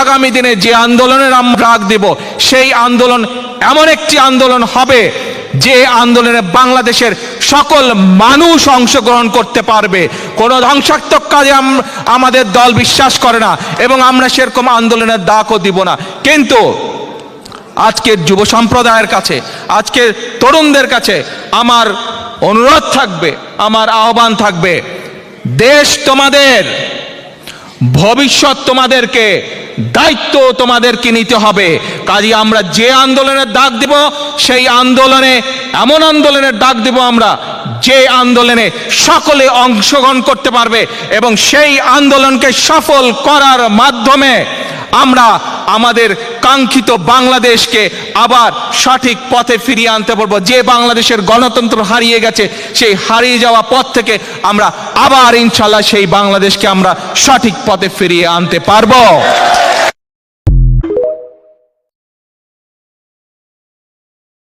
আগামী দিনে যে আন্দোলনের আমরা ডাক দেব, সেই আন্দোলন এমন একটি আন্দোলন হবে যে আন্দোলনে বাংলাদেশের সকল মানুষ অংশগ্রহণ করতে পারবে। কোনো ধ্বংসাত্মক কাজে আমাদের দল বিশ্বাস করে না এবং আমরা সেরকম আন্দোলনের ডাকও দিব না। কিন্তু আজকের যুব সম্প্রদায়ের কাছে, আজকের তরুণদের কাছে আমার অনুরোধ থাকবে, আমার আহ্বান থাকবে, দেশ তোমাদের, ভবিষ্যৎ তোমাদেরকে, দায়িত্ব তোমাদেরকে নিতে হবে। কাজে আমরা যে আন্দোলনের ডাক দিব, সেই আন্দোলনে এমন আন্দোলনের ডাক দিব আমরা যে আন্দোলনে সকলে অংশগ্রহণ করতে পারবে এবং সেই আন্দোলনকে সফল করার মাধ্যমে আমরা আমাদের কাঙ্ক্ষিত বাংলাদেশকে আবার সঠিক পথে ফিরিয়ে আনতে পারবো। যে বাংলাদেশের গণতন্ত্র হারিয়ে গেছে, সেই হারিয়ে যাওয়া পথ থেকে আমরা আবার ইনশাল্লাহ সেই বাংলাদেশকে আমরা সঠিক পথে ফিরিয়ে আনতে পারবো।